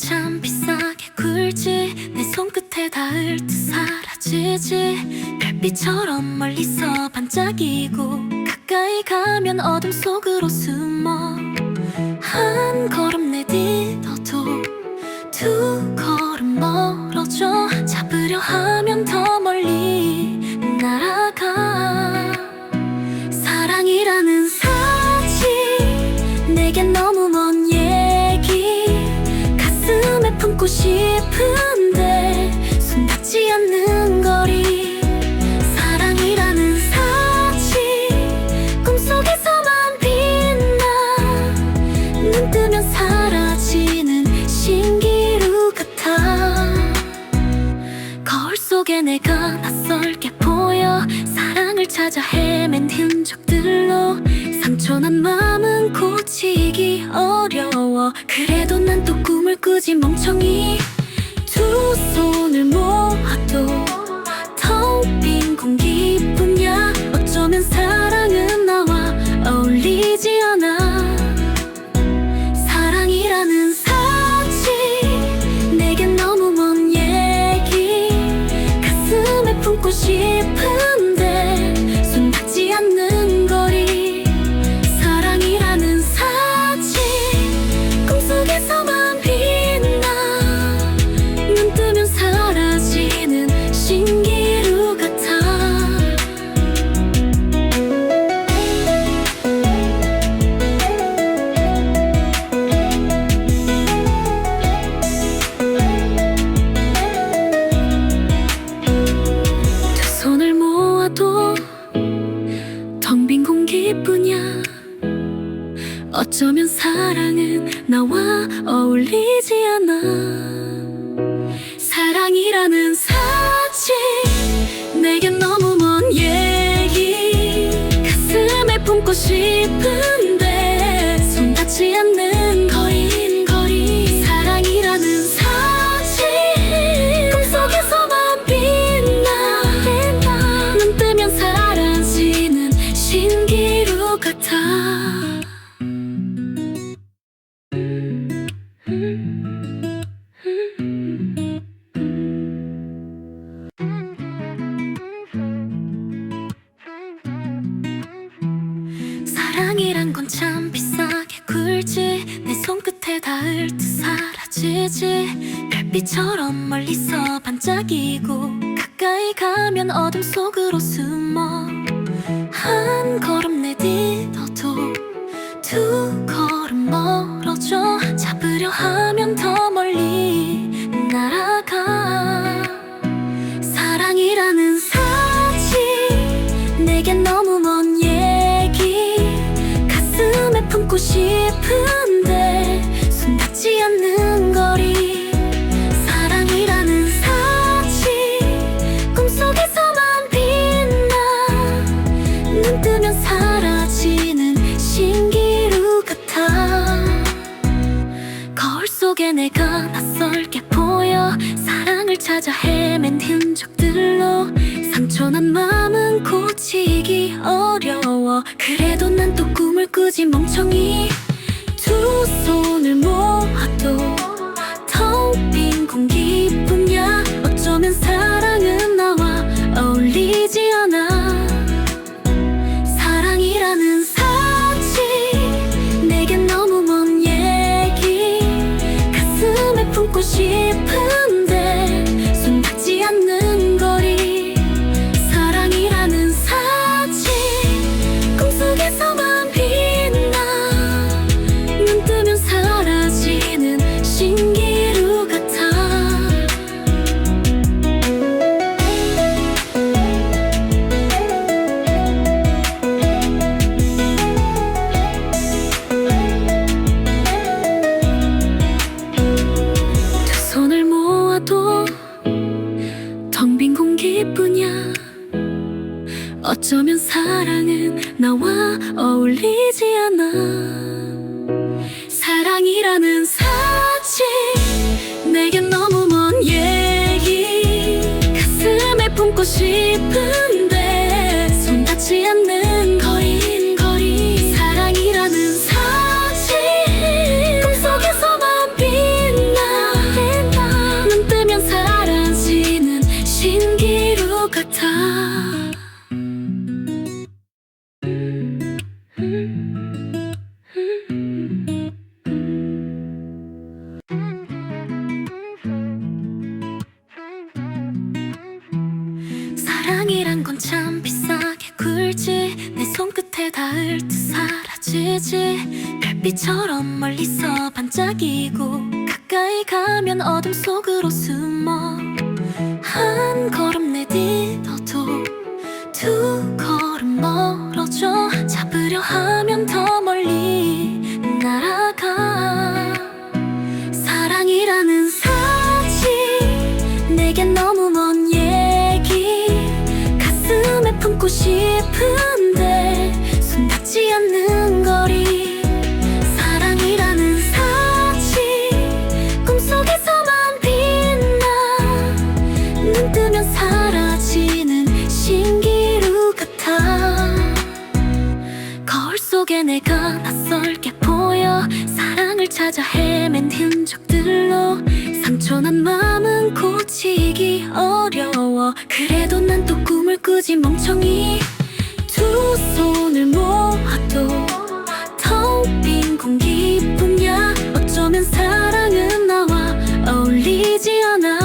참 비싸게 굴지. 내 손끝에 닿을 듯 사라지지. 별빛처럼 멀리서 반짝이고 가까이 가면 어둠 속으로 숨어. 한 걸음 내딛어도 두 걸음 멀어져. 잡으려 하면 더 멀리 날아가. 사랑이라는 사실 내겐 너무 먼 얘기. 가슴에 품고 싶은데 손 닿지 않는 거리. 사랑이라는 사실 꿈속에서만 빛나. 눈 뜨면 사라지는 신기루 같아. 거울 속에 내가 낯설게 보여. 사랑을 찾아 헤맨 흔적들로 상처난 마음은 고치기 어려워. 그래도 난 또 꿈을 꾸지 멍청이. 두 손을 모아도 텅 빈 공기뿐이야. 어쩌면 사랑은 나와 어울리지 않아. 사랑이라는 사실 내겐 너무 먼 얘기. 가슴에 품고 싶은데 손 닿지 않는 거리. 사랑이라는 사실 꿈속에서만 빛나. 눈 뜨면 사라지는 신기루 같아. 두 손을 모아도 텅 빈 공기뿐이야. 어쩌면 사랑은 나와 어울리지 않아. 사랑이라는 사실 내겐 너무 먼 얘기. 가슴에 품고 싶은데 손 닿지 않는 거리. 사랑이라는 사실 꿈속에서만 빛나. 눈 뜨면 사라지는 신기루 같아. 사랑이란 건 참 비싸게 굴지. 내 손끝에 닿을 듯 사라지지. 별빛처럼 멀리서 반짝이고 가까이 가면 어둠 속으로 숨어. 한 걸음 내딛어도 두 걸음 멀어져. 잡으려 하면 더 멀리 날아가. 사랑이라는 사실 내겐 너무 먼 얘기. 가슴에 품고 싶은데 손 닿지 않는 거리. 사랑이라는 사실 꿈속에서만 빛나. 눈 뜨면 사라지는 신기루 같아. 거울 속에 내가 낯설게 보여. 사랑을 찾아 헤맨 흔적들로 상처난 마음은 고치기 어려워. 그래도 난 또 꿈을 꾸지 멍청이. 두 손을 모아도 텅 빈 공기뿐이야. 어쩌면 사랑은 나와 어울리지 않아. 사랑이라는 사실 내겐 너무 먼 얘기. 가슴에 품고 싶은데 손 닿지 않는 거리. 사랑이라는 사실 꿈속에서만 빛나. 눈 뜨면 사라지는 신기루 같아. 두 손을 모아도 텅 빈 공기뿐이야. 어쩌면 사랑은 나와 어울리지 않아. 사랑이라는 사실 내겐 너무 먼 얘기. 가슴에 품고 싶은데 손 닿지 않는 거리. 사랑이라는 사실 꿈속에서만 빛나. 손끝에 닿을 듯 사라지지. 별빛처럼 멀리서 반짝이고 가까이 가면 어둠 속으로 숨어. 한 걸음 내딛어도 두 걸음 멀어져. 잡으려 하면 더 멀리 날아가. 사랑이라는 사실 내겐 너무 먼 얘기. 가슴에 품고 싶은데 손 닿지 않는 거리. 사랑이라는 사실 꿈속에서만 빛나. 눈 뜨면 사라지는 신기루 같아. 거울 속에 내가 낯설게 보여. 사랑을 찾아 헤맨 흔적들로 상처난 마음은 고치기 어려워. 그래도 난 또 꿈을 꾸지 멍청이. 두 손을 모아도 텅 빈 공기뿐이야. 어쩌면 사랑은 나와 어울리지 않아.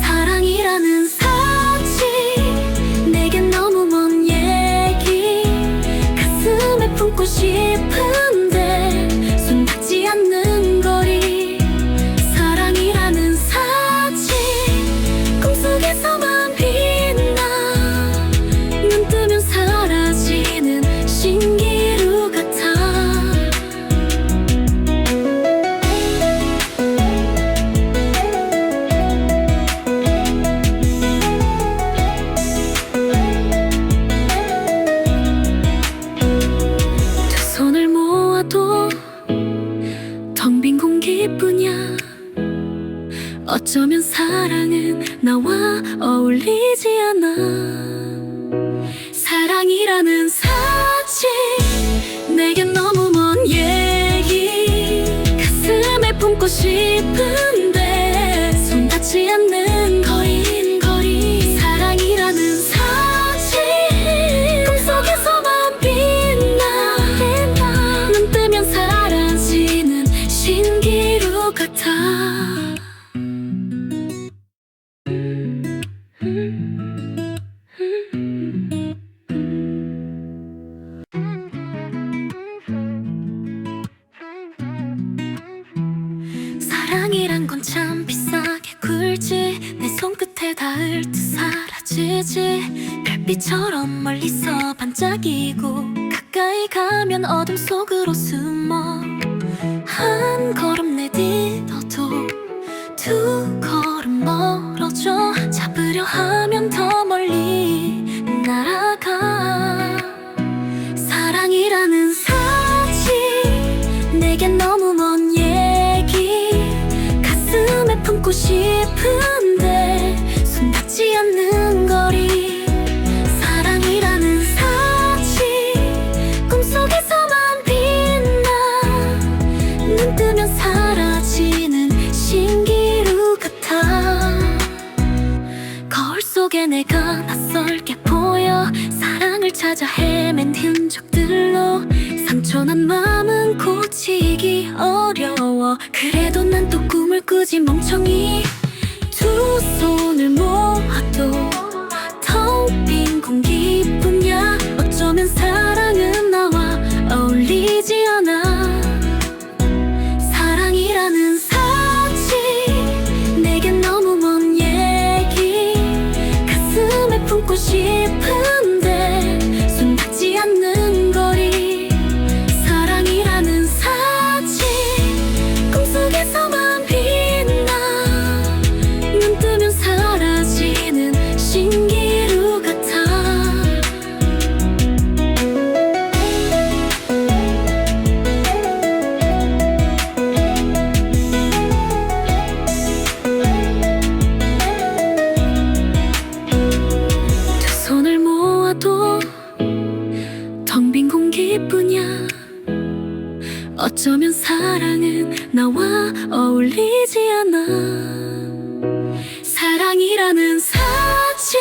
사랑이라는 사실 내겐 너무 먼 얘기. 가슴에 품고 싶은데 손 닿지 않는 거리. 사랑이라는 사실 꿈속에서만 빛나. 눈 뜨면 사라지는 신기루 같아. 두 손을 모아도 텅 빈 공기뿐이야. 어쩌면 사랑은 나와 어울리지 않아. 사랑이라는 사실 내겐 너무 먼 얘기. 가슴에 품고 싶은데 손 닿지 않는 거리. 사랑이라는 사실 꿈속에서만 빛나. 눈 뜨면 사라지는 신기루 같아. 사랑이란 건 참 비싸게 굴지. 내 손끝에 닿을 듯 사라지지. 별빛처럼 멀리서 반짝이고 가까이 가면 어둠 속으로 숨어. 한 걸음 내딛어도 두 걸음 멀어져. 잡으려 하면 더 멀리 날아가. 사랑이라는 사실 내겐 너무 먼 얘기. 가슴에 품고 싶은데 손 닿지 않는 거리. 사랑이라는 사실 꿈속에서만 빛나. 눈 뜨면 사라지는 신기루 같아. 거울 속에 내가 낯설게 보여. 사랑을 찾아 헤맨 흔적들로 상처난 마음은 고치기 어려워. 그래도 난 또 꿈을 꾸지 멍청이. 두 손을 모아도 텅 빈 공기뿐이야. 어쩌면 사랑은 나와 어울리지 않아. 사랑이라는 사실 내겐 너무 먼 얘기. 가슴에 품고 싶은데 손 닿지 않는 거리. 사랑이라는 사실 꿈속에서만 빛나. 눈 뜨면 사라지는 신기루 같아. 두 손을 모아도 텅 빈 공기뿐이야. 어쩌면 사랑은 나와 어울리지 않아. 사랑이라는 사실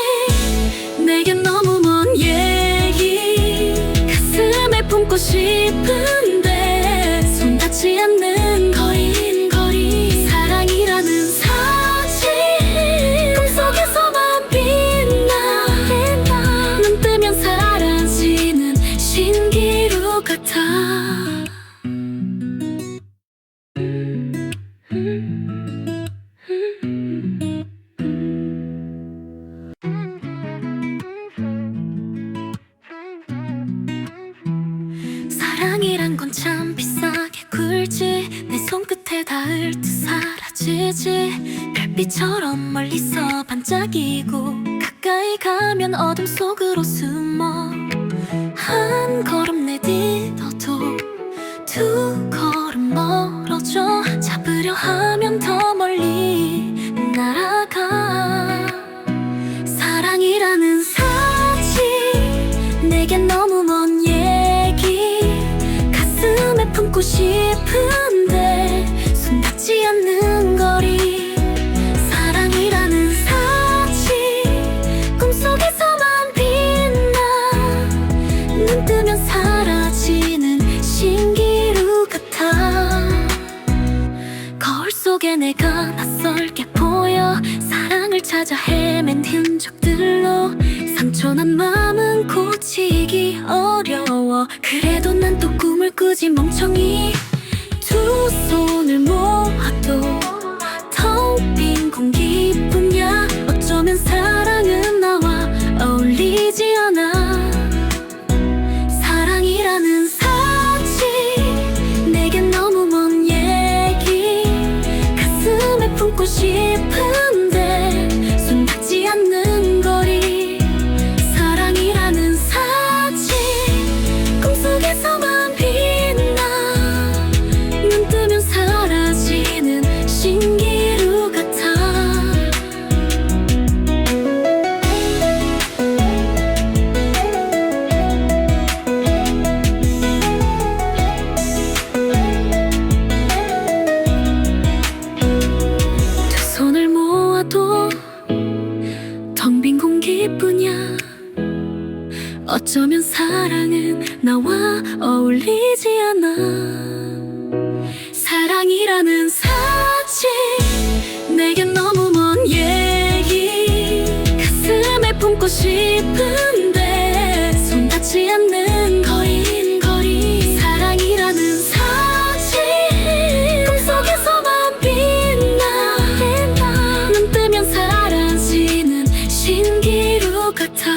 내겐 너무 먼 얘기. 가슴에 품고 싶은데 손 닿지 않는 거리. 사랑이라는 사실 꿈속에서만 빛나. 눈 뜨면 사라져. 사랑이란 건 참 비싸게 굴지 내 손끝에 닿을 듯 사라지지 별빛처럼 멀리서 반짝이고 가까이 가면 어둠 속으로 숨어 한 걸음 내딛어도 두 걸음 멀어져 잡으려 하면 더 멀리 날아가 사랑이라는 사실 내겐 너무 먼 얘기 가슴에 품고 싶은데 손 닿지 않는 거리 사랑이라는 사실 꿈속에서만 빛나 눈 뜨면 사라지는 신기루 같아 거울 속에 내가 낯설게 보여 사랑을 찾아 헤맨 흔적들로 상처난 마음은 고치기 어려워 그래도 난 또 꿈을 꾸지 멍청이 두 손을 모아도 텅 빈 공기뿐이야 어쩌면 사랑은 나와 어울리지 않아 사랑이라는 사실 내겐 너무 먼 얘기 가슴에 품고 싶은데 손 닿지 않는 거리 사랑이라는 사실 꿈속에서만 빛나 눈 뜨면 사라지는 신기루 같아 두 손을 모아도 텅 빈 공기뿐이야 어쩌면 사랑은 나와 어울리지 않아 사랑이라는 사실 내겐 너무 먼 얘기 가슴에 품고 싶은데 손 닿지 않는 거리 사랑이라는 사실 꿈속에서만 빛나 눈 뜨면 사라지는 신기루 같아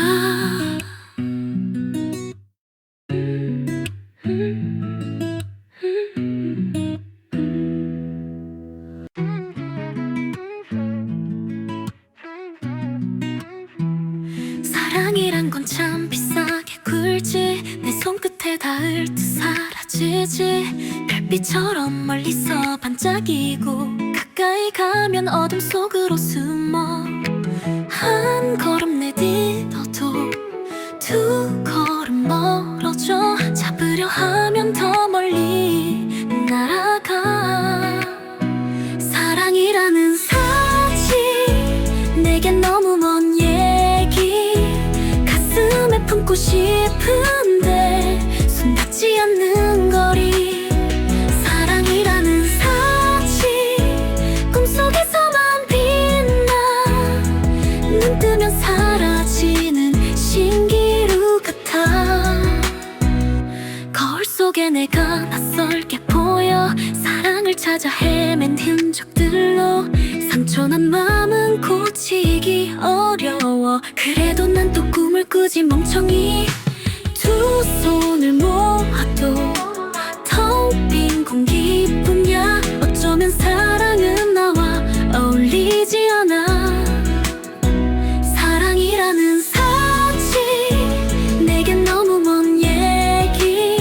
사랑이란 건 참 비싸게 굴지 내 손끝에 닿을 듯 사라지지 별빛처럼 멀리서 반짝이고 가까이 가면 어둠 속으로 숨어 한 걸음 내딛어도 두 걸음 멀어져 잡으려 하면 더 멀리 날아가 사랑이라는 사실 내겐 너무 먼 얘기 가슴에 품고 싶은데 손 닿지 않는 거리 사랑이라는 사실 꿈속에서만 빛나 눈 뜨면 사라지는 신기루 같아 거울 속에 내가 낯설게 보여 사랑을 찾아 헤맨 흔적들로 상처난 마음은 고치기 어려워 그래도 난 또 꿈을 꾸지 멍청이 두 손을 모아도 텅 빈 공기뿐이야 어쩌면 사랑은 나와 어울리지 않아 사랑이라는 사실 내겐 너무 먼 얘기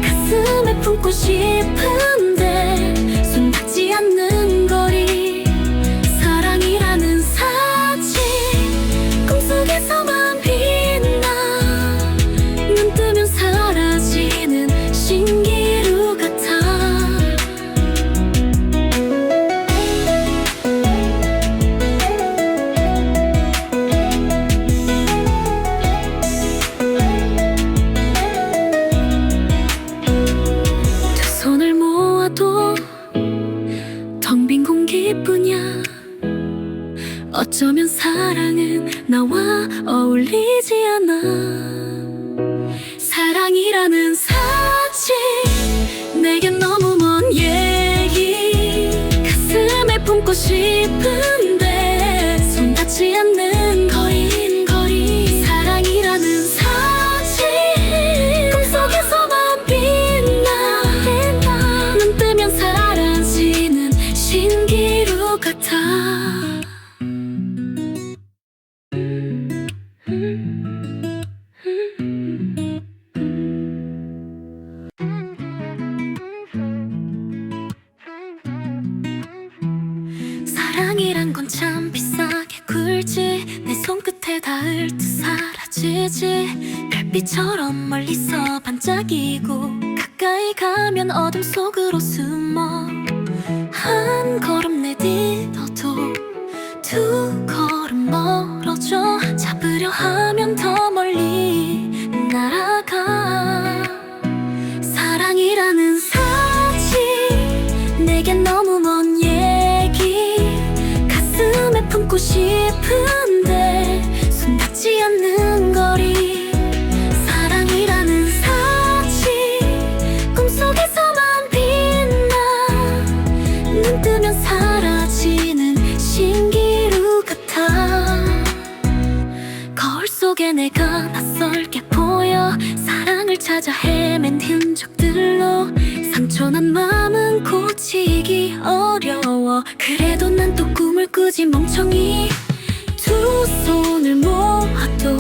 가슴에 품고 싶은데 손 닿지 않는 거리 사랑이라는 사실 꿈속에서만 빛나 눈 뜨면 사라지는 신기루 같아 두 손을 모아도 텅 빈 공기뿐이야 어쩌면 사랑은 나와 어울리지 않아 사랑이라는 사실 내겐 너무 먼 얘기 가슴에 품고 싶은데 손 닿지 않는 거리 사랑이라는 사실 꿈속에서만 빛나 사랑이란 건 참 비싸게 굴지 내 손끝에 닿을 듯 사라지지 별빛처럼 멀리서 반짝이고 가까이 가면 어둠 속으로 숨어 한 걸음 내딛어도 두 걸음 멀어져 잡으려 하면 더 멀리 날아가 사랑이라는 사실 내겐 너무 먼 얘기 가슴에 품고 싶은데 손 닿지 않는 거리 사랑이라는 사실 꿈속에서만 빛나 눈 뜨면 사라지는 신기루 같아 거울 속에 내가 낯설게 보여 사랑을 찾아 헤맨 흔적들로 상처난 마음은 고치기 어려워 그래도 난 또 꿈을 꾸지 멍청이 두 손을 모아도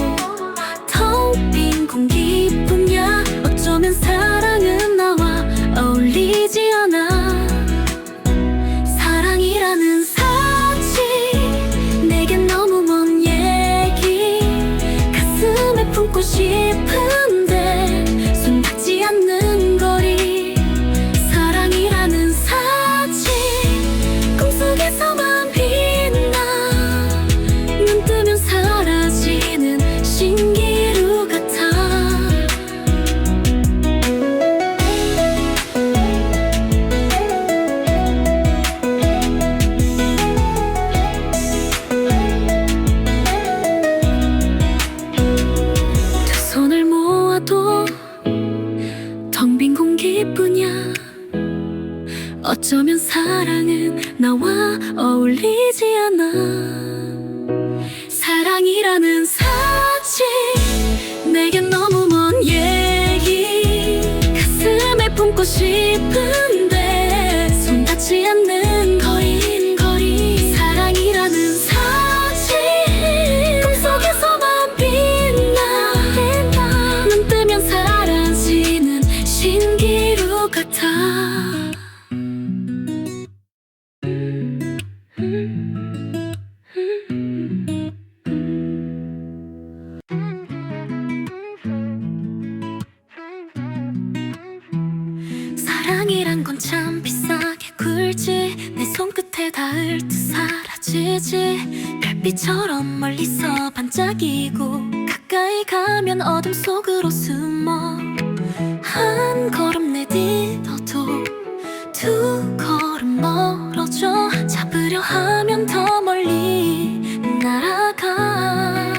텅 빈 공기뿐이야 어쩌면 사랑은 나와 어울리지 않아 사랑이라는 사실 내겐 너무 먼 얘기 가슴에 품고 싶은데 손 닿지 않는 거리 사랑이라는 사실 꿈속에서만 빛나 눈 뜨면 사라지는 신기루 같아 두 손을 모아도 텅 빈 공기뿐이야 어쩌면 사랑은 나와 어울리지 않아 사랑이라는 사실 내겐 너무 먼 얘기 가슴에 품고 싶은데 손 닿지 않는 거리 사랑이라는 사실 꿈속에서만 빛나 눈 뜨면 사라지는 신기루 같아 사랑이란 건 참 비싸게 굴지 내 손끝에 닿을 듯 사라지지 별빛처럼 멀리서 반짝이고 가까이 가면 어둠 속으로 숨어 한 걸음 내딛어도 두 걸음 멀어져 잡으려 하면 더 멀리 날아가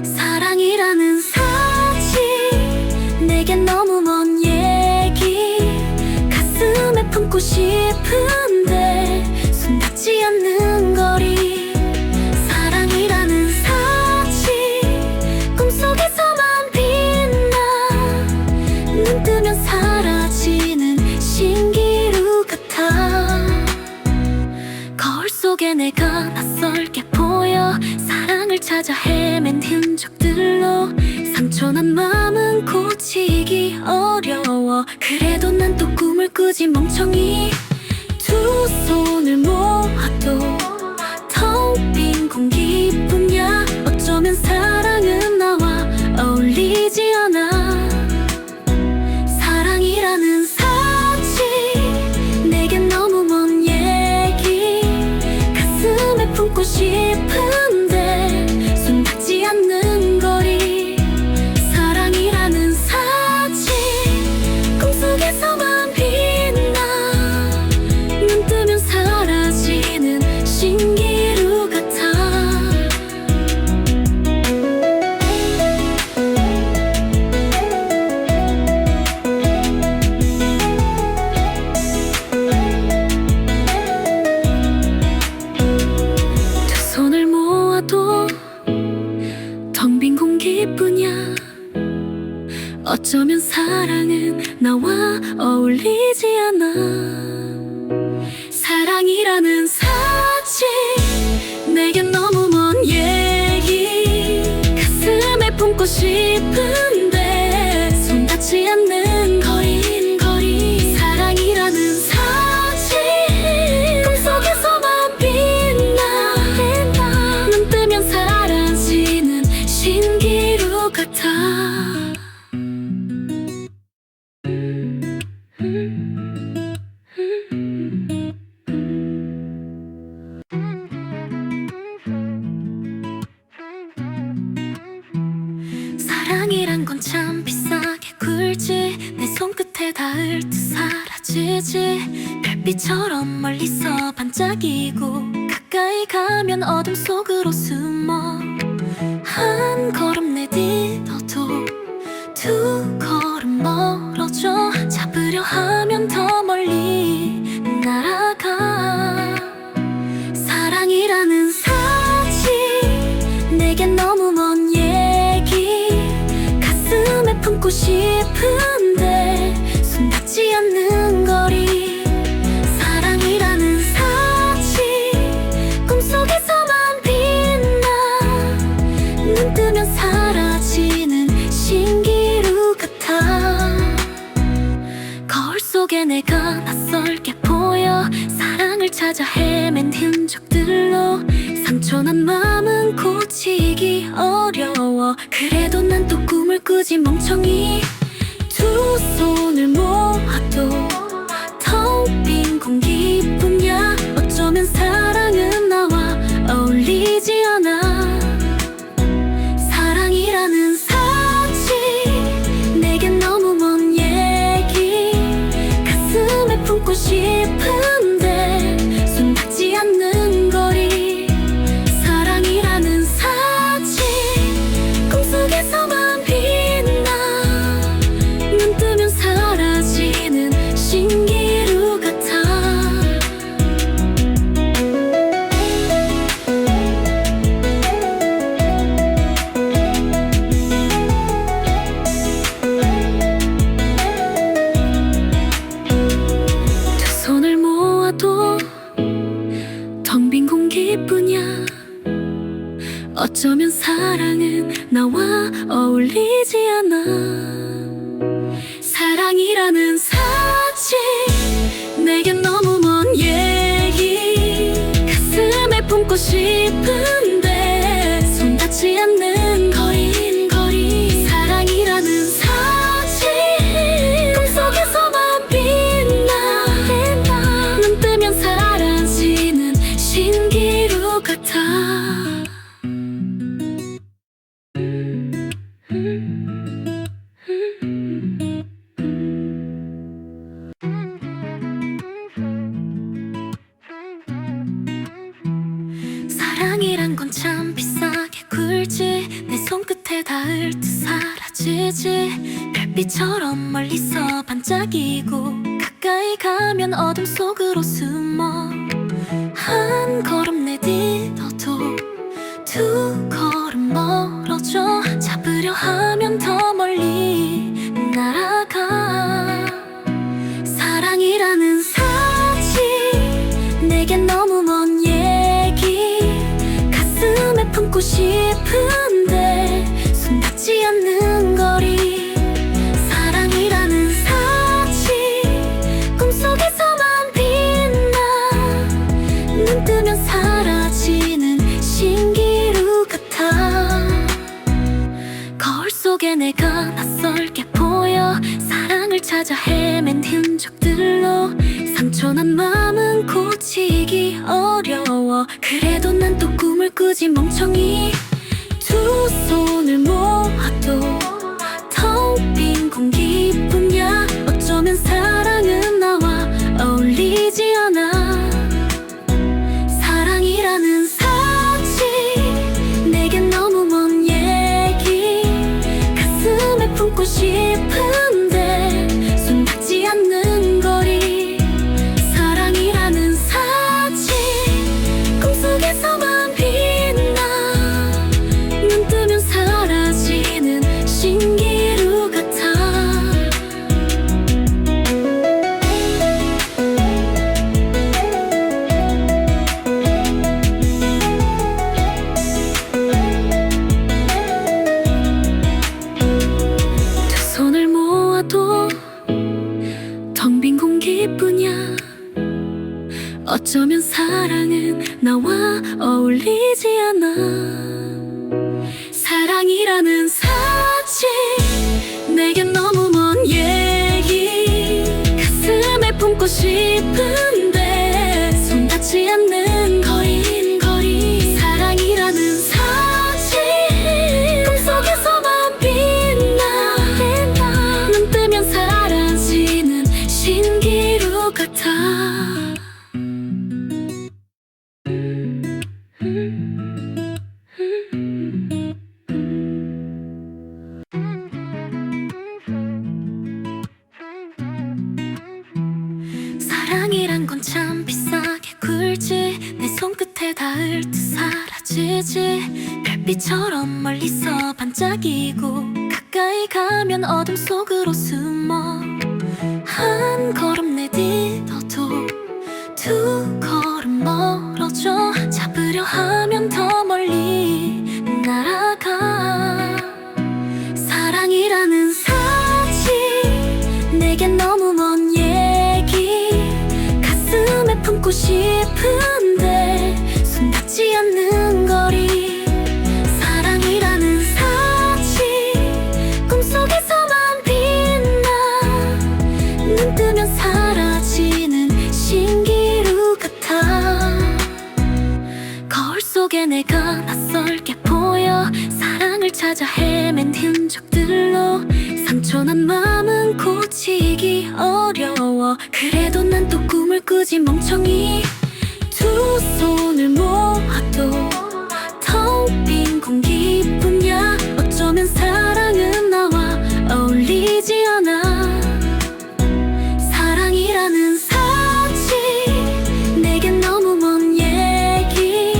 사랑이라는 사실 내겐 너무 먼 얘기 가슴에 품고 싶은데 손 닿지 않는 거리 사랑이라는 사실 꿈속에서만 빛나 눈 뜨면 사라지는 신기루 같아 거울 속에 내가 낯설게 보여 사랑을 찾아 헤맨 흔적들로 상처난 마음은 고치기 어려워 그래도 난 또 꿈을 꾸지 멍청이 두 손을 모아도 텅 빈 공기뿐이야 어쩌면 사랑은 나와 어울리지 않아 사랑이라는 사실 내겐 너무 먼 얘기 가슴에 품고 싶은데 손 닿지 않는 거리 사랑이라는 사실 꿈속에서만 빛나 눈 뜨면 사라지는 신기루 같아 두 손을 모아도 텅 빈 공기뿐이야 어쩌면 사랑은 나와 어울리지 않아 사랑이라는 사실 내겐 너무 먼 얘기 가슴에 품고 싶은데 손 닿지 않는 거리 사랑이라는 사실 꿈속에서만 빛나 별빛처럼 멀리서 반짝이고 가까이 가면 어둠 속으로 숨어 한 걸음 내딛어도 두 걸음 멀어져 잡으려 하면 더 멀리 날아가 사랑이라는 사실 내겐 너무 먼 얘기 가슴에 품고 싶은데 손 닿지 않는 거리 사랑이라는 사실 꿈속에서만 빛나 눈 뜨면 사라지는 신기루 같아 거울 속에 내가 낯설게 보여 사랑을 찾아 헤맨 흔적들로 상처난 마음은 고치기 어려워 그래도 난 또 꿈을 꾸지 멍청이 두 손을 모아도 텅 빈 공기뿐이야 어쩌면 사랑은 나와 어울리지 않아 사랑이라는 사실 내겐 너무 먼 얘기 가슴에 품고 싶은데 손 닿지 않는 거리 사랑이라는 사실 꿈속에서만 빛나 눈 뜨면 사라지는 신기루 같아 두 손을 모아도 텅 빈 공기뿐이야 어쩌면 사랑은 나와 어울리지 않아 사랑이라는 사실 내겐 너무 먼 얘기 가슴에 품고 싶은데 손 닿지 않는 거리 사랑이라는 사실 꿈속에서만 빛나 눈 뜨면 사라지는 신기루 같아 사랑이란 건 참 비싸게 굴지 내 손끝에 닿을 듯 사라지지 별빛처럼 멀리서 반짝이고 가까이 가면 어둠 속으로 숨어 한 걸음 내딛어도 두 걸음 멀어져 잡으려 하면 더 멀리 날아가 사랑이라는 사실 내겐 너무 먼 얘기 가슴에 품고 싶은데 손 닿지 않는 거리 사랑이라는 사실 꿈속에서만 빛나 눈 뜨면 사라지는 신기루 같아 거울 속에 내가 낯설게 보여 사랑을 찾아 헤맨 흔적들로 상처난 마음은 고치기 어려워 그래도 난 또 꿈을 꾸지 멍청이 두 손을 모아도 텅 빈 공기뿐이야 어쩌면 사랑은 나와 어울리지 않아 사랑이라는 사실 내겐 너무 먼 얘기 가슴에 품고 싶은데 손 닿지 않는 거리 사랑이라는 사실 꿈속에서만 빛나 눈 뜨면 사라지는 신기루 같아 두 손을 모아도 텅 빈 공기뿐이야 어쩌면 사랑은 나와 어울리지 않아 사랑이라는 사실 내겐 너무 먼 얘기 가슴에 품고 싶은데 손 닿지 않는 거리 사랑이라는 사실 꿈속에서만 빛나 눈 뜨면 사라지는 신기루 같아 사랑이란 건 참 비싸게 굴지. 내 손끝에 닿을 듯 사라지지. 별빛처럼 멀리서 반짝이고 가까이 가면 어둠 속으로 숨어. 한 걸음 내딛어도 두 걸음 멀어져. 잡으려 하면 더 멀리 날아가. 사랑이라는 사실 내겐 너무 먼 얘기. 가슴에 품고 싶은데 손 닿지 않는 거리. 사랑이라는 사실 꿈속에서만 빛나. 눈 뜨면 사라지는 신기루 같아. 거울 속에 내가 낯설게 보여. 사랑을 찾아 헤맨 흔적들로 상처난 마음은 고치기 어려워. 그래도 난 또 꿈을 꾸지 멍청이. 두 손을 모아도 텅 빈 공기뿐이야. 어쩌면 사랑은 나와 어울리지 않아. 사랑이라는 사실 내겐 너무 먼 얘기.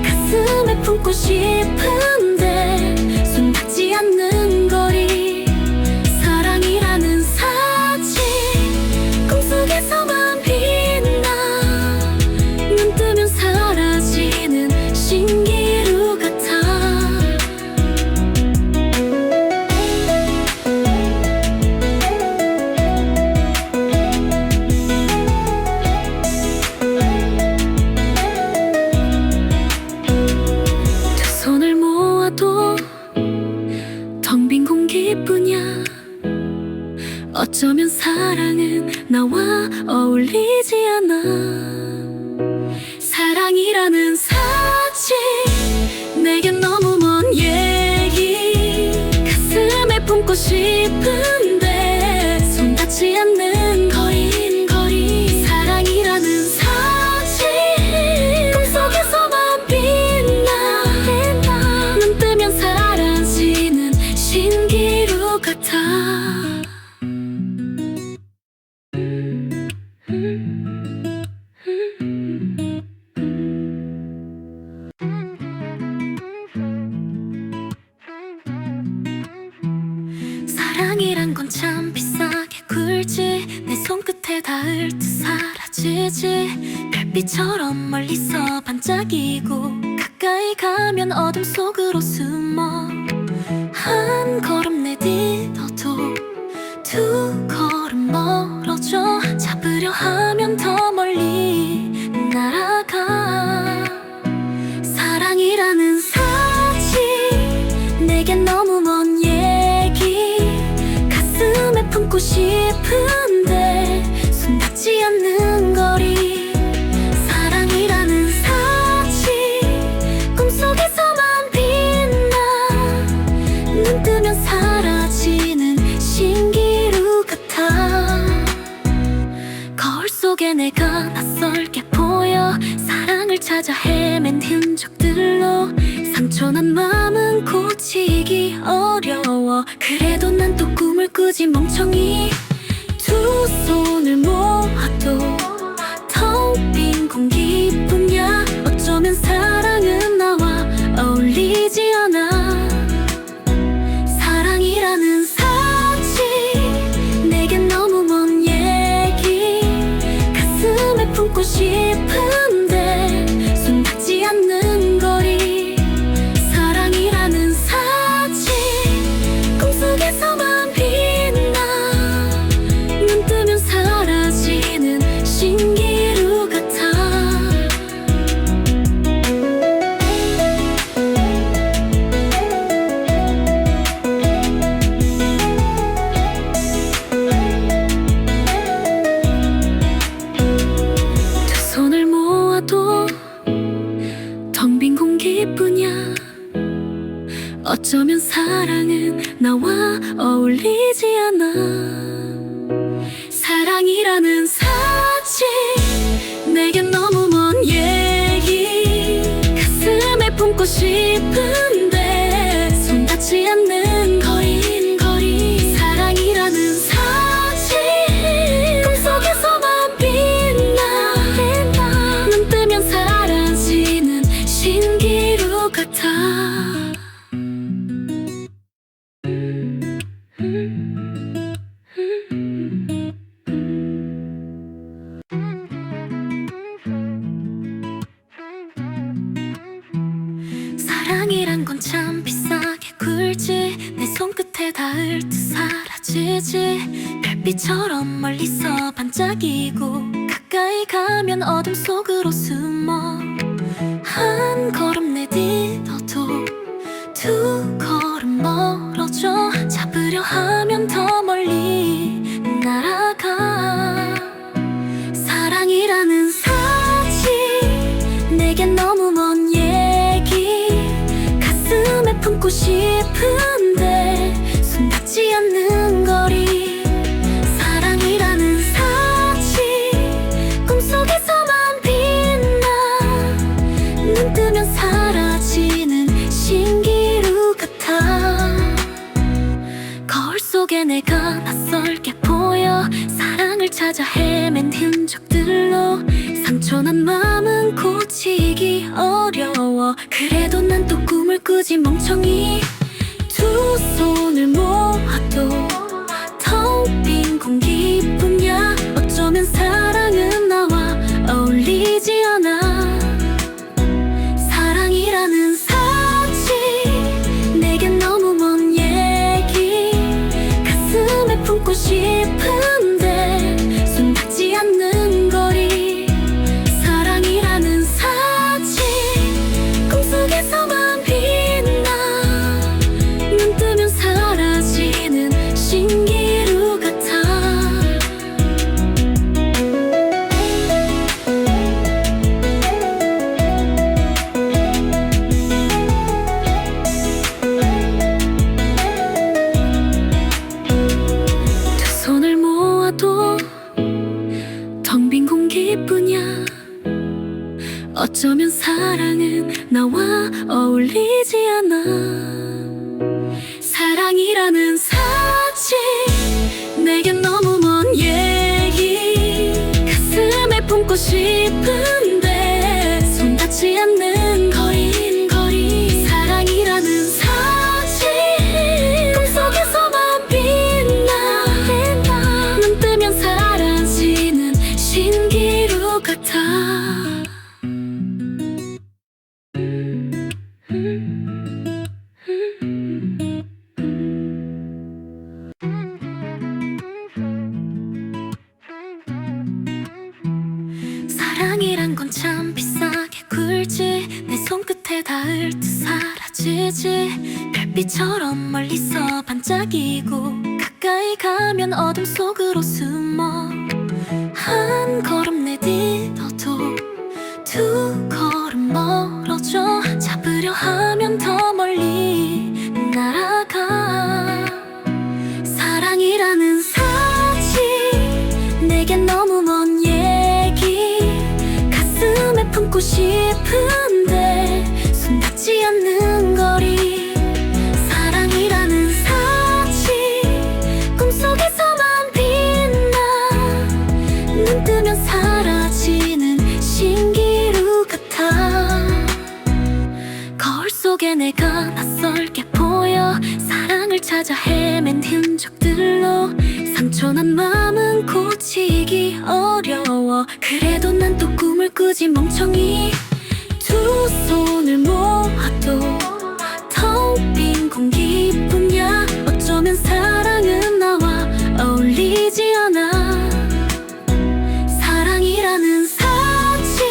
가슴에 품고 싶은데 손 닿지 않는 거리. 사랑이라는 사실 꿈속에서만 빛나. 눈 뜨면 사라지는 신기루 같아. 두 손을 모아도 텅 빈 공기뿐이야. 어쩌면 사랑은 나와 어울리지 않아. 사랑이라는 사실 내겐 너무 먼 얘기. 가슴에 품고 싶은데 손 닿지 않는 거리인 거리. 사랑이라는 사실 꿈속에서만 빛나. 눈 뜨면 사라지는 신기루 같아. 사랑이란 건 참 비싸게 굴지. 내 손끝에 닿을 듯 사라지지. 별빛처럼 멀리서 반짝이고 가까이 가면 어둠 속으로 숨어. 한 걸음 내딛어도 두 걸음 멀어져. 잡으려 하면 더 멀리 날아가. 사랑이라는 사실 내겐 너무 먼 얘기. 가슴에 품고 싶은데 손 닿지 않는 거리. 사랑이라는 사실 꿈속에서만 빛나. 눈 뜨면 사라지는 신기루 같아. 거울 속에 내가 낯설게 보여. 사랑을 찾아 헤맨 흔적들로 상처난 마음은 고치기 어려워. 그래도 난 또 꿈을 꾸지 멍청이. 두 손을 모아도 텅 빈 공기뿐이야. 어쩌면 사랑은 나와 어울리지 않아. 사랑이라는 사실 내겐 너무 먼 얘기. 가슴에 품고 싶은데 손 닿지 않는 거리. 사랑이라는 사실 꿈속에서만 빛나. 눈 뜨면 사라지는 신기루 같아. 두 손을 모아도 텅 빈 공기뿐이야. 어쩌면 사랑은 나와 어울리지 않아. 사랑이라는 사실 내겐 너무 먼 얘기. 가슴에 품고 싶은데 손 닿지 않는 거리인 거리. 사랑이라는 사실 꿈속에서만 빛나. 사라지지. 별빛처럼 멀리서 반짝이고 가까이 가면 어둠 속으로 숨어. 한 걸음 내딛어도 두 걸음 멀어져. 잡으려 하면 더 멀리 날아가. 사랑이라는 사치 내겐 너무 먼 얘기. 가슴에 품고 싶은데 손 닿지 않는 거리. 사랑이라는 사치 꿈속에서만 빛나. 눈 뜨면 사라지는 신기루 같아. 거울 속에 내가 낯설게 보여. 사랑을 찾아 헤맨 흔적들로 상처난 마음은 고치기 어려워. 그래도 난 또 꿈을 꾸지 멍청이. 두 손을 모아도 텅 빈 공기뿐이야. 어쩌면 사랑은 나와 어울리지 않아. 사랑이라는 사치 내겐 너무 먼 얘기. 가슴에 품고 싶은데 손 닿지 않는 거리. 사랑이라는 사치 꿈속에서만 빛나. 눈 뜨면 사라지는 신기루 같아. 두 손을 모아도 텅 빈 공기뿐이야. 어쩌면 사랑은 나와 어울리지 않아. 사랑이라는 사치 내겐 너무 먼 얘기. 가슴에 품고 싶은데 손 닿지 않는 거리. 사랑이라는 사치 꿈속에서만 빛나. 눈 뜨면 사라지는 신기루 같아. 사랑이란 건 참 비싸게 굴지. 내 손끝에 닿을 듯 사라지지. 별빛처럼 멀리서 반짝이고 가까이 가면 어둠 속으로 숨어. 한 걸음 내딛어도 두 걸음 멀어져. 잡으려 하면 더 멀리 날아가. 사랑이라는 사치 내겐 너무 먼 얘기. 가슴에 품고 싶은데 손 닿지 않는 거리. 사랑이라는 사치 꿈속에서만 빛나. 눈 뜨면 사라지는 신기루 같아. 거울 속에 내가 낯설게 보여. 사랑을 찾아 헤맨 흔적들로 상처난 마음은 고치기 어려워. 그래도 난 또 꿈을 꾸지 멍청이. 두 손을 모아도 텅 빈 공기뿐이야. 어쩌면 사랑은 나와 어울리지 않아. 사랑이라는 사치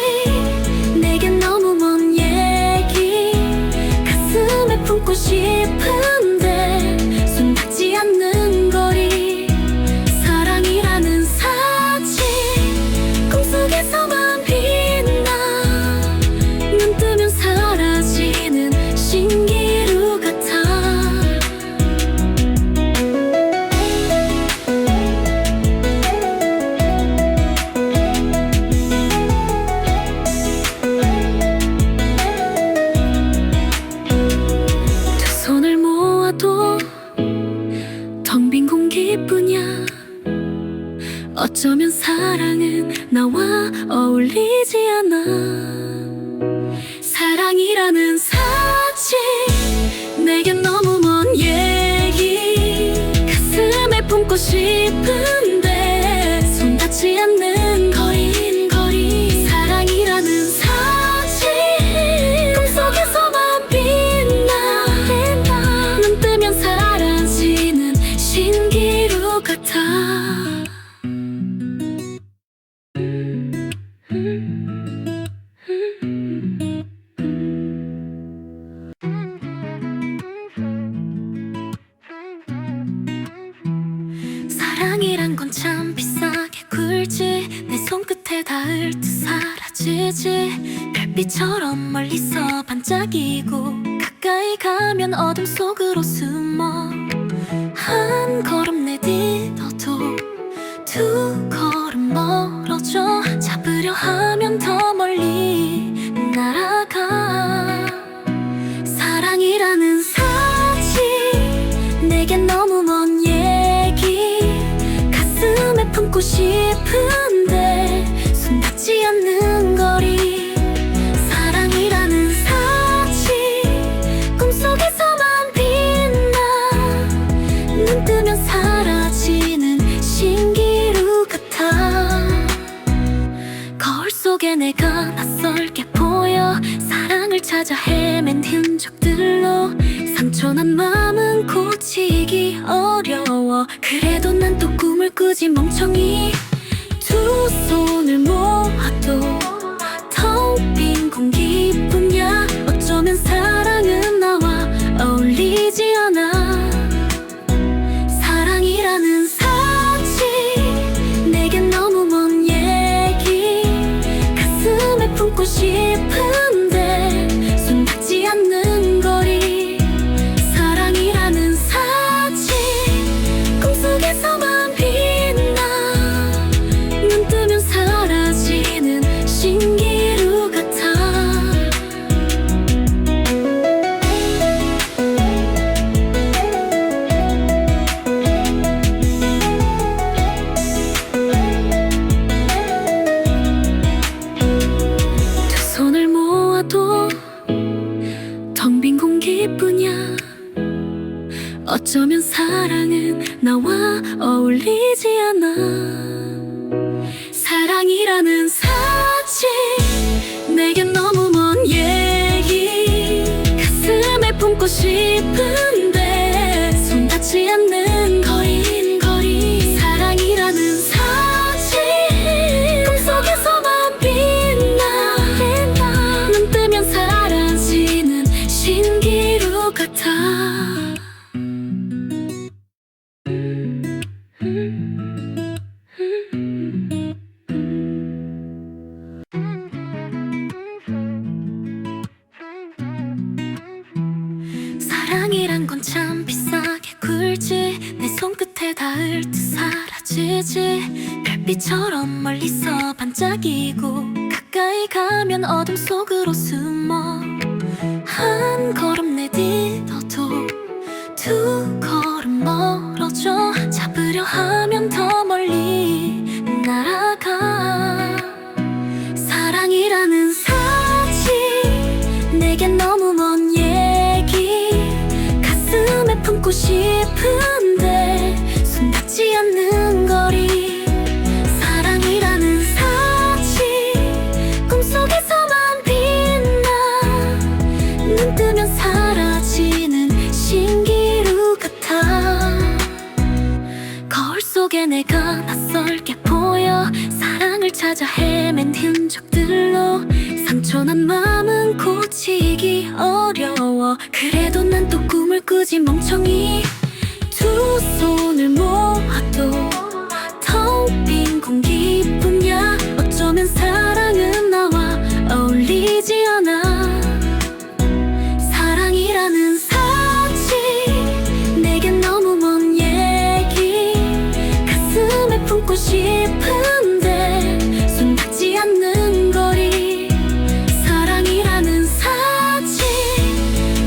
내겐 너무 먼 얘기. 가슴에 품고 싶은데 손 닿지 않는 거리. 사랑이라는 사치 꿈속에서만 빛나. 눈 뜨면 사라지는 신기루 같아. 두 손을 모아도 텅 빈 공기뿐이야. 어쩌면 사랑은 나와 어울리지 않아. 사랑이라는 사치 내겐 너무 먼 얘기. 가슴에 품고 싶은데 손 닿지 않는 거리. 사랑이라는 사치 꿈속에서만 빛나. 눈 뜨면 사라지는 신기루 같아. 사랑이란 건 참 비싸게 굴지. 내 손끝에 닿을 듯 사라지지. 별빛처럼 멀리서 반짝이고 가까이 가면 어둠 속으로 숨어. 한 걸음 내딛어도 두 걸음 멀어져. 잡으려 하면 더 멀리 날아가. 사랑이라는 사실 내겐 너무 먼 얘기. 가슴에 품고 싶은데 손 닿지 않는 거리. 사랑이라는 사실 꿈속에서만 빛나. 눈 뜨면 사라지는 신기루 같아. 거울 속에 내가 낯설게 보여. 사랑을 찾아 헤맨 흔적들로 상처난 마음은 고치기 어려워. 그래도 난 또 꿈을 꾸지 멍청이. 두 손을 모아도 텅 빈 공기뿐이야. 어쩌면 사랑은 나와 어울리지 않아. 사랑이라는 사실 내겐 너무 먼 얘기. 가슴에 품고 싶은데 손 닿지 않는 거리. 사랑이라는 사실 꿈속에서만 빛나. 눈 뜨면 사라지는 신기루 같아. 두 손을 모아도 텅 빈 공기뿐이야. 어쩌면 사랑은 나와 어울리지 않아. 사랑이라는 사실 내겐 너무 먼 얘기. 가슴에 품고 싶은데 손 닿지 않는 거리. 사랑이라는 사실 꿈속에서만 빛나. 눈 뜨면 사라지는 신기루 같아. 사랑이란 건 참 비싸게 굴지. 내 손끝에 닿을 듯 사라지지. 별빛처럼 멀리서 반짝이고 가까이 가면 어둠 속으로 숨어. 한 걸음 내딛어도 두 걸음 멀어져. 잡으려 하면 더 멀리 날아가. 사랑이라는 사실 내겐 너무 먼 얘기. 가슴에 품고 싶은데 손 닿지 않는 거리. 사랑이라는 사실 꿈속에서만 빛나. 눈 뜨면 사라지는 신기루 같아. 거울 속에 내가 낯설게 보여. 사랑을 찾아 헤맨 흔적들로 상처난 마음은 고치기 어려워. 그래도 난 또 꿈을 꾸지 멍청이. 두 손을 모아도 텅 빈 공기뿐이야. 어쩌면 사랑은 나와 어울리지 않아. 사랑이라는 사실 내겐 너무 먼 얘기. 가슴에 품고 싶은데 손 닿지 않는 거리. 사랑이라는 사실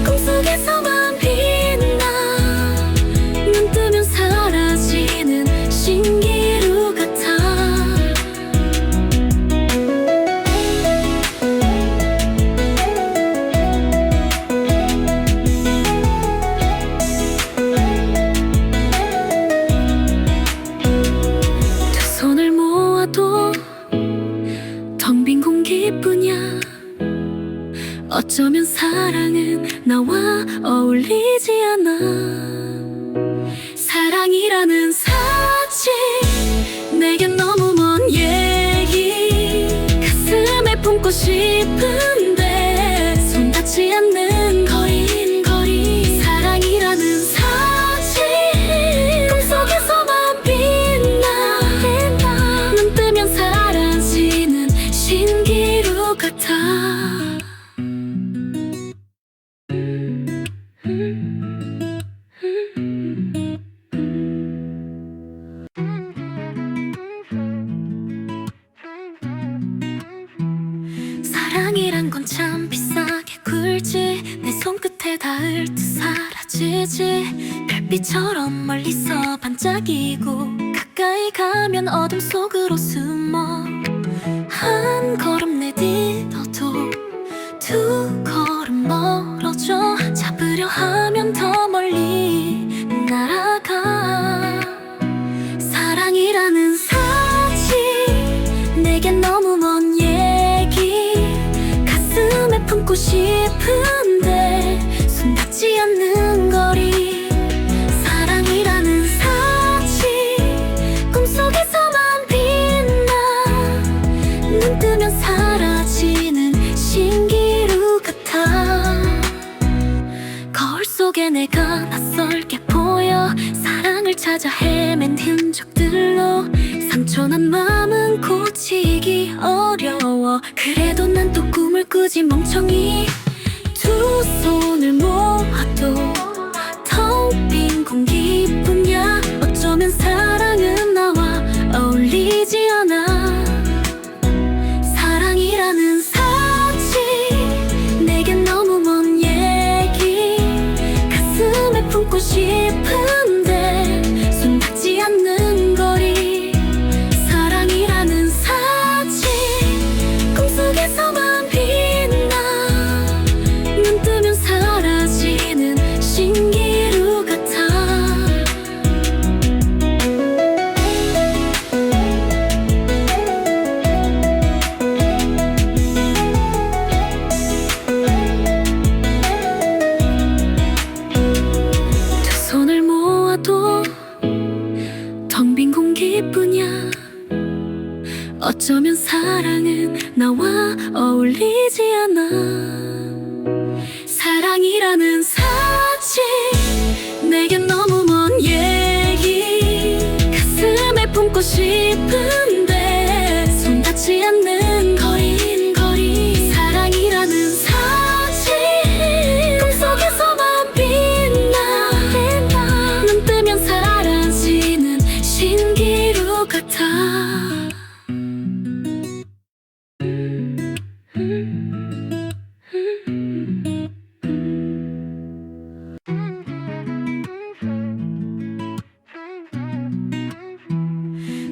꿈속에서만 빛나. 눈 뜨면 사라지는 신기루 같아. 두 손을 모아도 텅 빈 공기뿐이야. 어쩌면 사랑은 나와 어울리지 않아. 사랑이라는 사실 싶은데 손 닿지 않는 거리인 거리 사랑이라는 사진 꿈속에서만 빛나 눈 뜨면 사라지는 신기루 같아 사랑이란 건 참 비싸게 굴지 내 손끝에 닿을 듯 사라지지 별빛처럼 멀리서 반짝이고 가까이 가면 어둠 속으로 숨어 한 걸음 내딛어도 두 걸음 멀어져 잡으려 하면 더 멀리 날아가 사랑이라는 사실 내겐 너무 먼 얘기 가슴에 품고 싶은데 손 닿지 않는 거리 사랑이라는 사실 꿈속에서만 빛나 눈 뜨면 사라지는 신기루 같아 거울 속에 내가 낯설게 보여 사랑을 찾아 헤맨 흔적들로 상처난 마음은 고치기 어려워 그래도 난 또 꿈을 꾸지 멍청이 두 손을 모아도 텅 빈 공기뿐이야 어쩌면 사랑은 나와 어울리지 않아 사랑이라는 사실 내겐 너무 먼 얘기 가슴에 품고 싶은데 손 닿지 않는 거리 사랑이라는 사실 꿈속에서만 빛나 눈 뜨면 사라지는 신기루 같아 두 손을 모아도 텅 빈 공기뿐이야 어쩌면 사랑은 나와 어울리지 않아 사랑이라는 사실 내겐 너무 먼 얘기 가슴에 품고 싶은데 손 닿지 않는 거리인 거리 사랑이라는 사실 꿈속에서만 빛나 눈 뜨면 사라지는 신기루 같아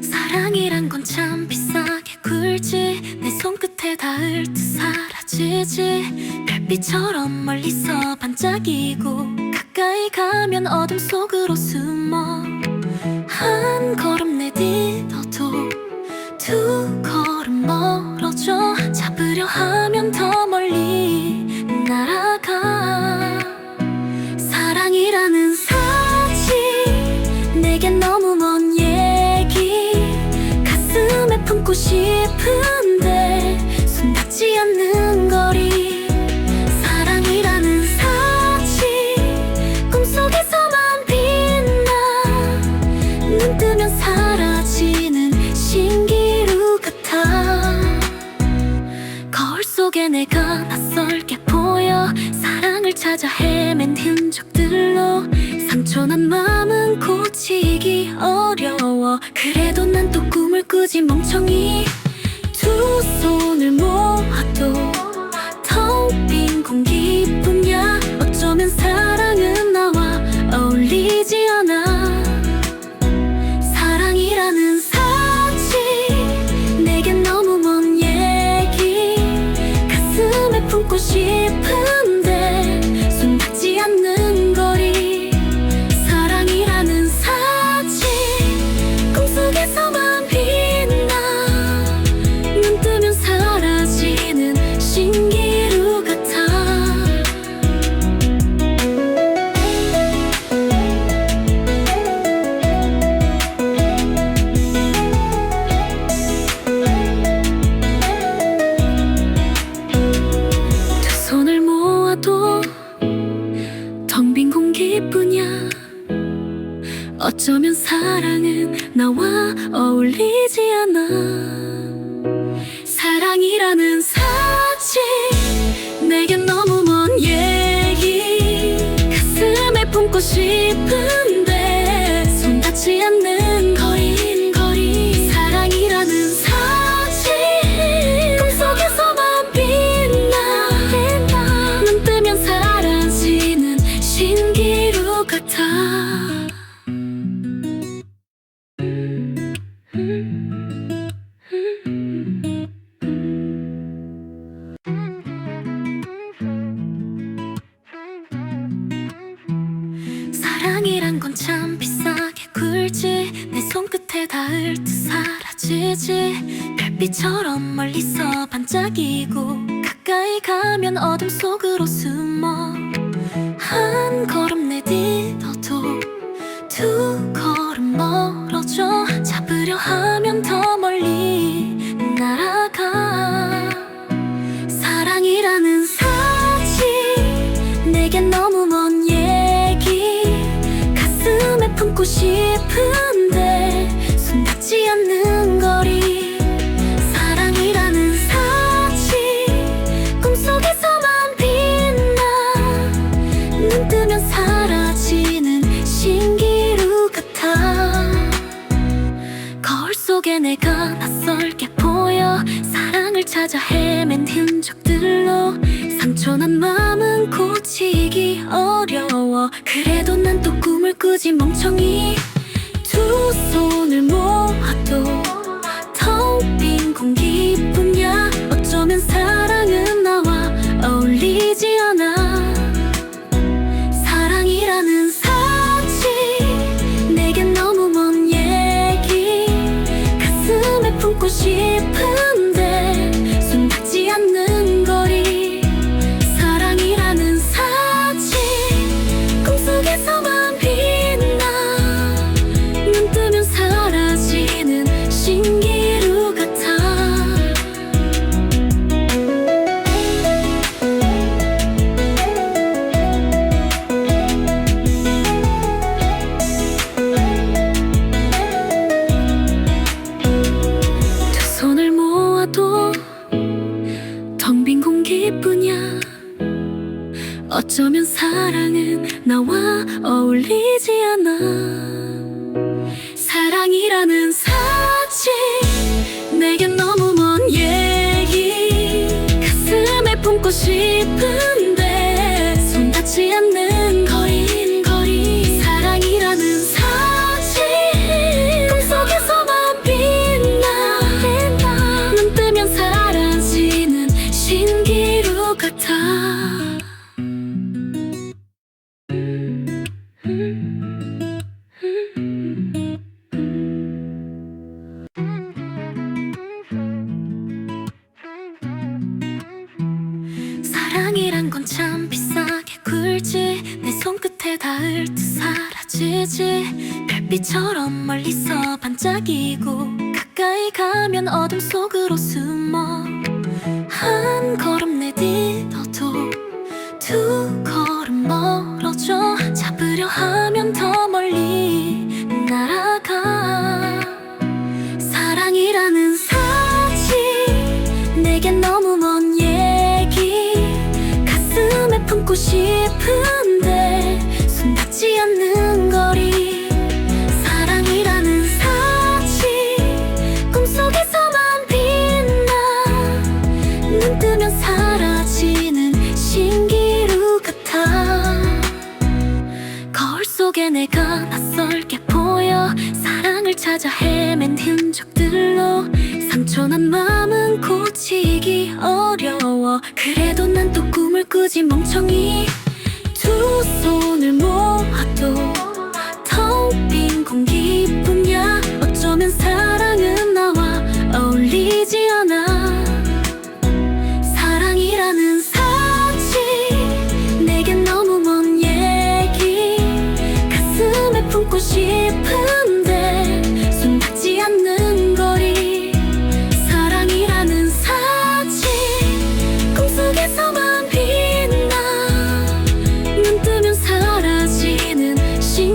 사랑이란 건 참 비싸게 굴지 내 손끝에 닿을 듯 사라지지 별빛처럼 멀리서 반짝이고 가까이 가면 어둠 속으로 숨어 한 걸음 내딛어도 두 걸음 멀어져 잡으려 하면 더 멀리 날아가 사랑이라는 사실 내겐 너무 먼 얘기 가슴에 품고 싶은데 손 닿지 않는 거리 사랑이라는 사실 꿈속에서만 빛나 눈 뜨면 사라지는 신기루 같아 거울 속에 내가 낯설게 보여 사랑을 찾아 헤맨 흔적들로 상처난 마음은 고치기 어려워 그래도 난 또 꿈을 꾸지 멍청이 두 손을 모아도 텅 빈 공기뿐이야 어쩌면 사랑은 나와 어울리지 않아 사랑이라는 사실 내겐 너무 먼 얘기 가슴에 품고 싶은데 손 닿지 않는 거리 사랑이라는 사실 꿈속에서만 빛나 눈 뜨면 사라지는 나와 어울리지 않아. 사랑이라는 사치 내겐 너무 먼 얘기. 가슴에 품고 싶은데 손 닿지 않는 거리. 사랑이라는 사치 꿈속에서만 빛나. 눈 뜨면 사라지는 신기루 같아. 사랑이란 건 참 비싸게 굴지. 내 손끝에 닿을 듯 사라지지. 별빛처럼 멀리서 반짝이고 가까이 가면 어둠 속으로 숨어. 한 걸음 내딛어도 두 걸음 멀어져. 잡으려 하면 더 멀리 날아가. 사랑이라는 사치 내겐 너무 먼 얘기. 가슴에 품고 싶은데 손 닿지 않는 거리. 사랑이라는 사치 꿈속에서만 빛나. 눈 뜨면 사라지는 신기루 같아. 거울 속에 내가 낯설게 보여. 사랑을 찾아 헤맨 흔적들로 상처난 마음은 고치기 어려워. 그래도 난 또 꿈을 꾸지 멍청이. 두 손을 모아도 텅 빈 공기뿐이야. 어쩌면 사랑은 나와 어울리지 않아. 사랑이라는 사치 내겐 너무 먼 얘기. 가슴에 품고 싶은데 손 닿지 않는 거리. 사랑이라는 사치 꿈속에서만 빛나. 눈 뜨면 사라지는 신기루 같아. 두 손을 모아도 텅 빈 공기뿐이야. 어쩌면 사랑은 나와 어울리지 않아. 사랑이라는 사치 내겐 너무 먼 얘기. 가슴에 품고 싶은데 손 닿지 않는 거리. 사랑이라는 사치 꿈속에서만 빛나. 눈 뜨면 사라지는 신기루 같아. 사랑이란 건 참 비싸게 굴지. 내 손끝에 닿을 듯 사라지지. 별빛처럼 멀리서 반짝이고 가까이 가면 어둠 속으로 숨어. 한 걸음 내딛어도 두 걸음 멀어져. 잡으려 하면 더 멀리 날아가. 사랑이라는 사치 내겐 너무 먼 얘기. 가슴에 품고 싶은데 손 닿지 않는 거리. 사랑이라는 사치 꿈속에서만 빛나. 눈 뜨면 사라지는 신기루 같아. 거울 속에 내가 낯설게 보여. 사랑을 찾아 헤맨 흔적들로 상처난 마음은 고치기 어려워. 그래도 난 또 꿈을 꾸지 멍청이. 두 손을 모아도 텅 빈 공기뿐이야. 어쩌면 사랑은 나와 어울리지 않아. 사랑이라는 사치 내겐 너무 먼 얘기. 가슴에 품고 싶은데 손 닿지 않는 거리. 사랑이라는 사치 꿈속에서만 빛나. 눈 뜨면 사라지는 시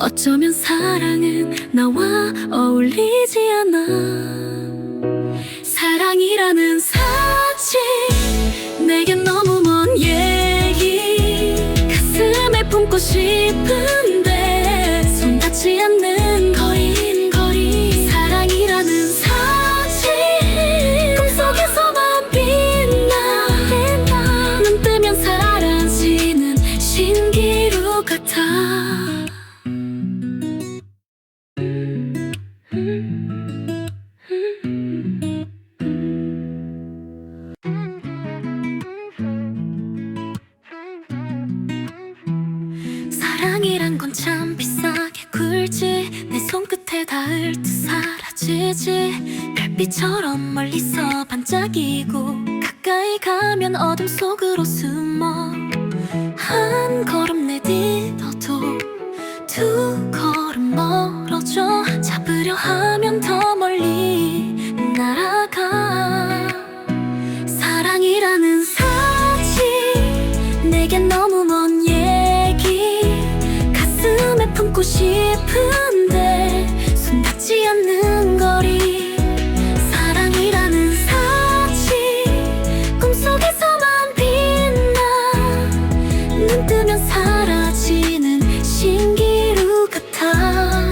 어쩌면 사랑은 나와 어울리지 않아. 사랑이라는 사실 내겐 너무 먼 얘기. 가슴에 품고 싶은데 손 닿지 않는 거리. 사랑이라는 사실 꿈속에서만 빛나. 눈 뜨면 사라지는 신기루 같아. 사랑이란 건 참 비싸게 굴지. 내 손끝에 닿을 듯 사라지지. 별빛처럼 멀리서 반짝이고 가까이 가면 어둠 속으로 숨어. 한 걸음 내딛어도 두 걸음 멀어져. 잡으려 하면 더 멀리 날아가. 사랑이라는 사실 내겐 너무 먼 얘기. 가슴에 품고 싶은데 손 닿지 않는 거리. 사랑이라는 사실 꿈속에서만 빛나. 눈 뜨면 사라지는 신기루 같아.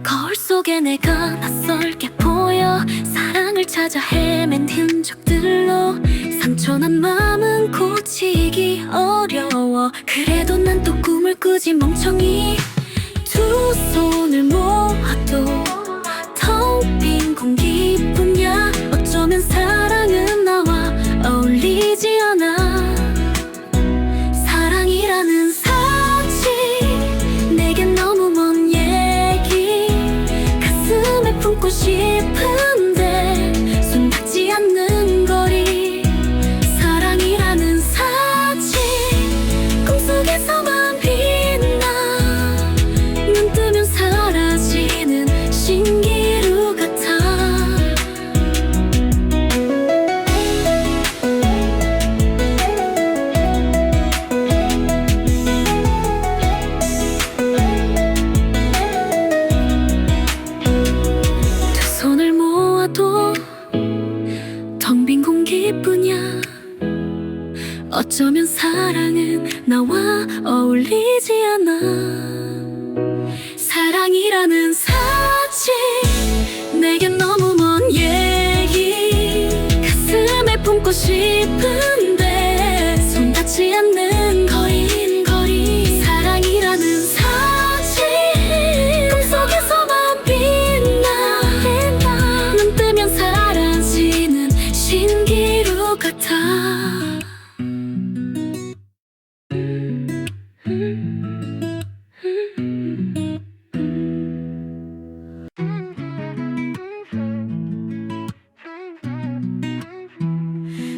거울 속에 내가 낯설게 보여. 사랑을 찾아 헤맨 흔적들로 상처난 마음은 고치기 어려워. 그래도 난 또 꿈을 꾸지 멍청이. 두 손을 모아도 텅 빈 공기뿐이야. 어쩌면 사랑은 나와 어울리지 않아. 사랑이라는 사실 내겐 너무 먼 얘기. 가슴에 품고 싶은데 손 닿지 않는 거리. 사랑이라는 사실 꿈속에서만 빛나. 눈 뜨면 사라지는 신기루 같아. 두 손을 모아도 텅 빈 공기뿐이야. 어쩌면 사랑은 나와 어울리지 않아. 사랑이라는 사실 내겐 너무 먼 얘기. 가슴에 품고 싶은데 손 닿지 않는 거리. 사랑이라는 사실 꿈속에서만 빛나. 눈 뜨면 사라지는 신기루 같아.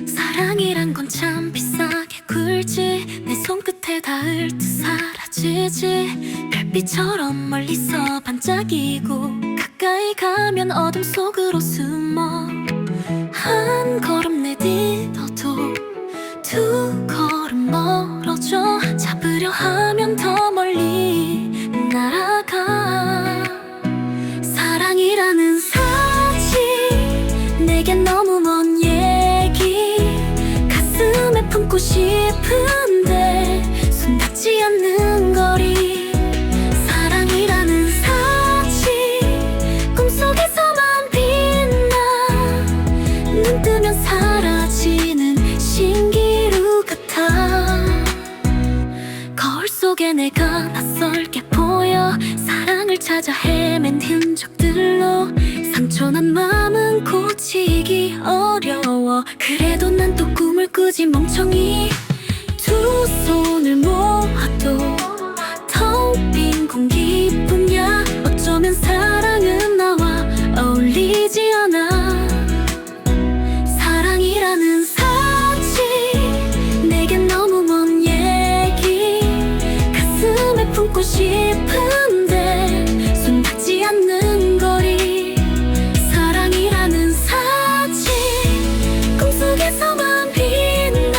사랑이란 건 참 비싸게 굴지. 내 손끝에 닿을 듯 사라지지. 별빛처럼 멀리서 반짝이고 가까이 가면 어둠 속으로 숨어. 한 걸음 내딛어도 두 걸음 멀어져. 잡으려 하면 더 멀리 날아가. 사랑이라는 사실 내겐 너무 먼 얘기. 가슴에 품고 싶은데 손 닿지 않는 거리. 사랑이라는 사실 꿈속에서만 빛나. 눈 뜨면 사라지는 신기루 같아. 거울 속에 내가 낯설게 보여. 사랑을 찾아 헤맨 흔적들로 상처난 마음은 고치기 어려워. 그래도 난 또 꿈을 꾸지 멍청이. 두 손을 모아도 텅 빈 공기뿐이야. 어쩌면 사랑은 나와 어울리지 않아. 사랑이라는 사실 내겐 너무 먼 얘기. 가슴에 품고 싶은데 손 닿지 않는 거리. 사랑이라는 사실 꿈속에서만 빛나.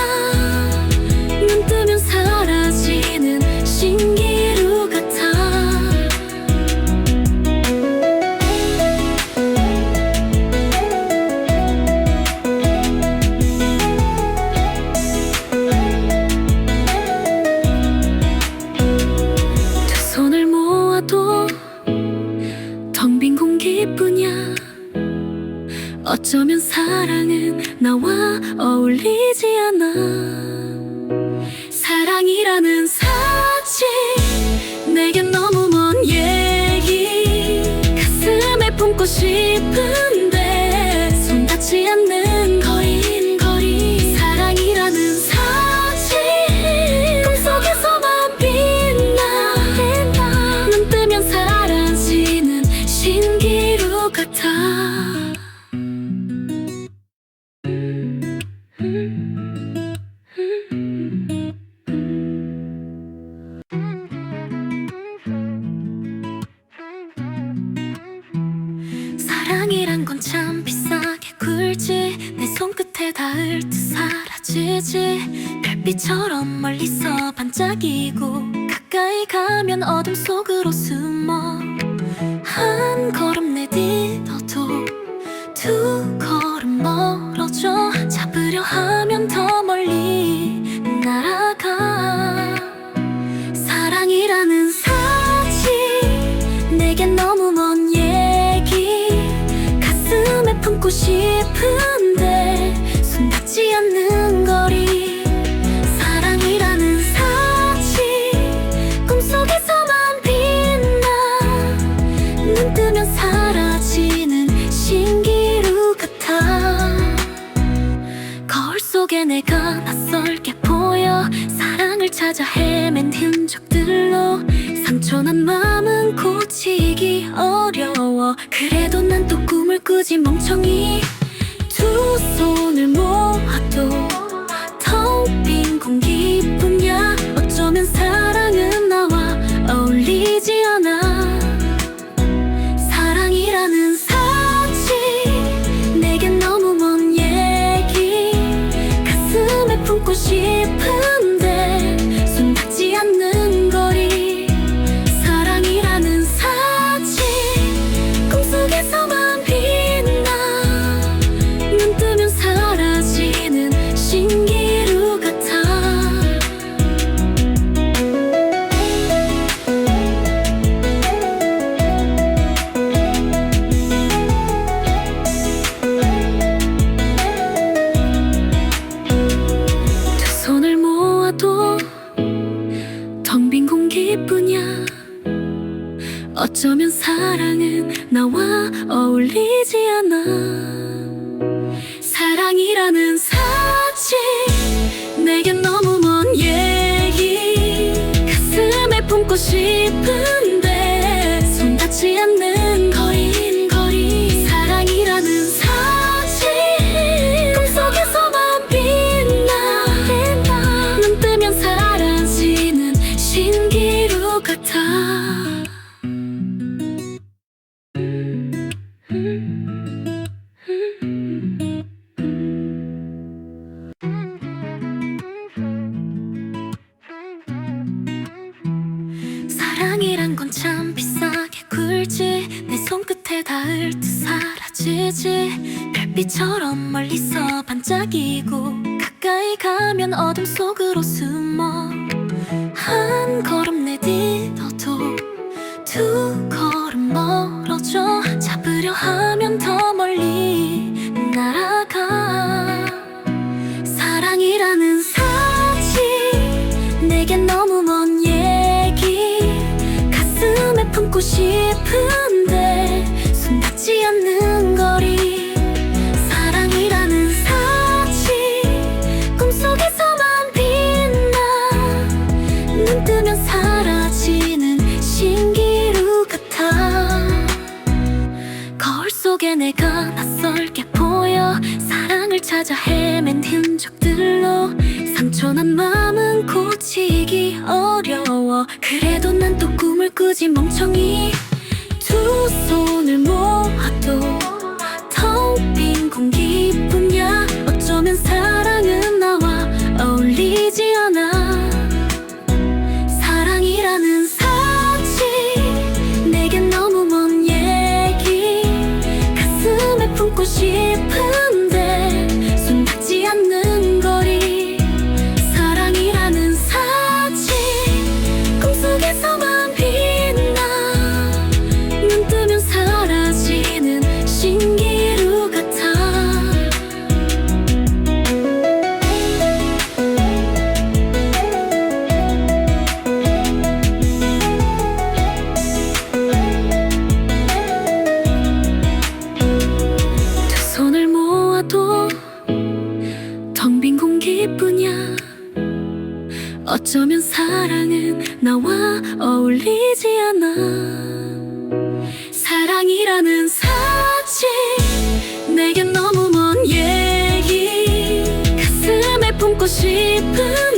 어쩌면 사랑은 나와 어울리지 않아. 사랑이라는 사실 내겐 너무 먼 얘기. 가슴에 품고 싶은데 손 닿지 않는 거리. 사랑이라는 사실 꿈속에서만 빛나. 눈 뜨면 사라지는 신기루 같아. 사랑이란 건 참 비싸게 굴지. 내 손끝에 닿을 듯 사라지지. 별빛처럼 멀리서 반짝이고 가까이 가면 어둠 속으로 숨어. 한 걸음 내딛어도 두 걸음 멀어져. 잡으려 하면 더 멀리 날아가. 사랑이라는 사실 내겐 너무 먼 얘기. 가슴에 품고 싶은데 손 닿지 않는 거리. 사랑이라는 사실 꿈속에서만 빛나. 눈 뜨면 사라지는 신기루 같아. 거울 속에 내가 낯설게 보여. 사랑을 찾아 헤맨 흔적들로 상처난 마음은 고치기 어려워. 그래도 난 또 꿈을 꾸지 멍청이. 두 손을 모아도 텅 빈 공기뿐이야. 어쩌면 사랑은 나와 어울리지 않아. 사랑이라는 사실 내겐 너무 먼 얘기. 가슴에 품고 싶은데 손 닿지 않는 거리. 사랑이라는 사실 꿈속에서만 빛나. 눈 뜨면 사라지는 신기루 같아. 두 손을 모아도 텅 빈 공기뿐이야. 어쩌면 사랑은 나와 어울리지 않아. 사랑이라는 사실 내겐 너무 먼 얘기. 가슴에 품고 싶은데 손 닿지 않는 거리. 사랑이라는 사실 꿈속에서만 빛나. 눈 뜨면 사라지는 신기루 같아. 사랑이란 건 참 비싸게 굴지. 내 손끝에 닿을 듯 사라지지. 별빛처럼 멀리서 반짝이고 가까이 가면 어둠 속으로 숨어. 한 걸음 내딛어도 두 걸음 멀어져. 잡으려 하면 더 멀리 날아가. 사랑이라는 사실 내겐 너무 먼 얘기. 가슴에 품고 싶은데 손 닿지 않는 거리. 사랑이라는 사실 꿈속에서만 빛나. 눈 뜨면 사라지는 신기루 같아. 거울 속에 내가 낯설게 보여. 사랑을 찾아 헤맨 흔적들로 상처난 마음은 고치기 어려워. 그래도 난 또 꿈을 꾸지 멍청이. 두 손을 모아도 텅 빈 공기뿐이야. 어쩌면 사랑은 나와 어울리지 않아. 사랑이라는 사실 내겐 너무 먼 얘기. 가슴에 품고 싶은데 손 닿지 않는 거리. 사랑이라는 사실 꿈속에서만 빛나. 눈 뜨면 사라 어쩌면 사랑은 나와 어울리지 않아. 사랑이라는 사실 내겐 너무 먼 얘기. 가슴에 품고 싶은